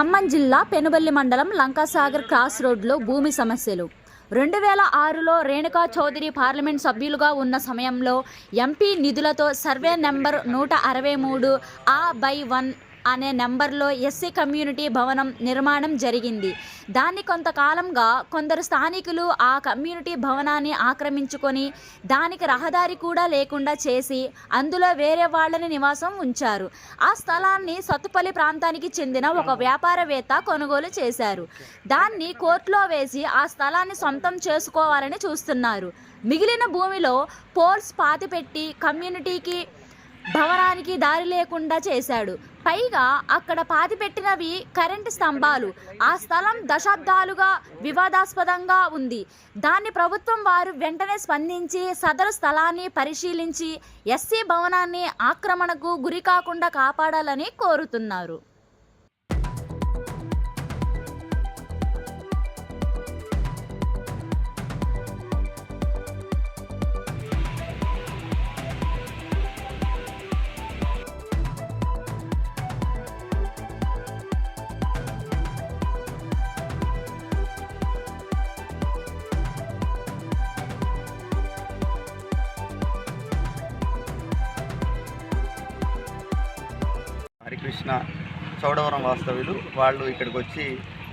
ఖమ్మం జిల్లా పెనుబల్లి మండలం లంకాసాగర్ క్రాస్ రోడ్లో భూమి సమస్యలు. 2006లో రేణుకా చౌదరి పార్లమెంట్ సభ్యులుగా ఉన్న సమయంలో ఎంపీ నిధులతో సర్వే నెంబర్ 163A/1 అనే నెంబర్లో ఎస్సీ కమ్యూనిటీ భవనం నిర్మాణం జరిగింది. దాన్ని కొంతకాలంగా కొందరు స్థానికులు ఆ కమ్యూనిటీ భవనాన్ని ఆక్రమించుకొని దానికి రహదారి కూడా లేకుండా చేసి అందులో వేరే వాళ్ళని నివాసం ఉంచారు. ఆ స్థలాన్ని సత్తుపల్లి ప్రాంతానికి చెందిన ఒక వ్యాపారవేత్త కొనుగోలు చేశారు. దాన్ని కోర్టులో వేసి ఆ స్థలాన్ని సొంతం చేసుకోవాలని చూస్తున్నారు. మిగిలిన భూమిలో పోల్స్ పాతిపెట్టి కమ్యూనిటీకి భవనానికి దారి లేకుండా చేశాడు. పైగా అక్కడ పాతిపెట్టినవి కరెంటు స్తంభాలు. ఆ స్థలం దశాబ్దాలుగా వివాదాస్పదంగా ఉంది. దాన్ని ప్రభుత్వం వారు వెంటనే స్పందించి సదరు స్థలాన్ని పరిశీలించి ఎస్సీ భవనాన్ని ఆక్రమణకు గురి కాకుండా కాపాడాలని కోరుతున్నారు. హరికృష్ణ చౌడవరం వాస్తవ్యులు వాళ్ళు ఇక్కడికి వచ్చి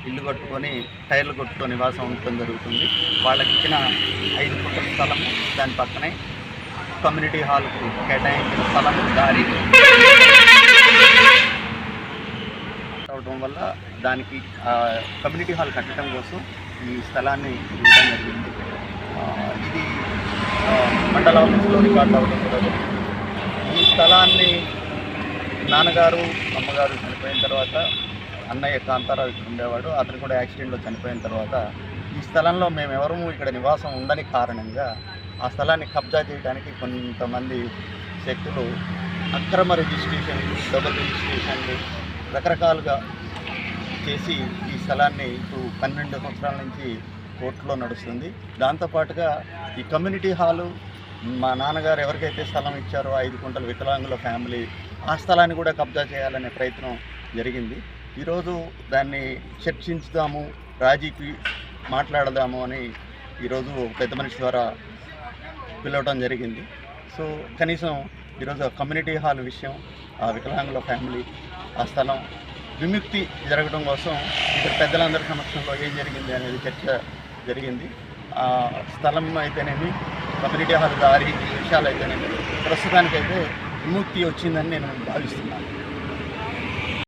ఇల్లు కట్టుకొని టైర్లు కొట్టుకొని నివాసం ఉండటం జరుగుతుంది. వాళ్ళకి ఇచ్చిన 5 ఫుట్ల స్థలం, దాని పక్కనే కమ్యూనిటీ హాల్కు కేటాయించిన స్థలం దారి అవడం వల్ల దానికి కమ్యూనిటీ హాల్ కట్టడం కోసం ఈ స్థలాన్ని ఇవ్వడం జరిగింది. ఇది మండల ఆఫీస్లో రికార్డు అవ్వడం కూడా జరిగింది. ఈ స్థలాన్ని నాన్నగారు అమ్మగారు చనిపోయిన తర్వాత అన్నయ్య కాంతారావు ఇక్కడ ఉండేవాడు, అతను కూడా యాక్సిడెంట్లో చనిపోయిన తర్వాత ఈ స్థలంలో మేమెవరూ ఇక్కడ నివాసం ఉండని కారణంగా ఆ స్థలాన్ని కబ్జా చేయడానికి కొంతమంది శక్తులు అక్రమ రిజిస్ట్రేషన్లు, డబుల్ రిజిస్ట్రేషన్లు రకరకాలుగా చేసి ఈ స్థలాన్ని ఇప్పుడు 12 సంవత్సరాల నుంచి కోర్టులో నడుస్తుంది. దాంతోపాటుగా ఈ కమ్యూనిటీ హాలు మా నాన్నగారు ఎవరికైతే స్థలం ఇచ్చారో 5 కుంటల వికలాంగుల ఫ్యామిలీ ఆ స్థలాన్ని కూడా కబ్జా చేయాలనే ప్రయత్నం జరిగింది. ఈరోజు దాన్ని చర్చించుదాము, రాజీకి మాట్లాడదాము అని ఈరోజు పెద్ద మనిషి ద్వారా పిలవడం జరిగింది. సో కనీసం ఈరోజు కమ్యూనిటీ హాల్ విషయం, ఆ వికలాంగుల ఫ్యామిలీ ఆ స్థలం విముక్తి జరగడం కోసం ఇక్కడ పెద్దలందరి సమక్షంలో ఏం జరిగింది అనేది చర్చ జరిగింది. ఆ స్థలం అయితేనేమి, కమ్యూనిటీ హాల్ దారి విషయాలు అయితేనేమి ప్రస్తుతానికైతే విముక్తి వచ్చిందని నేను భావిస్తున్నాను.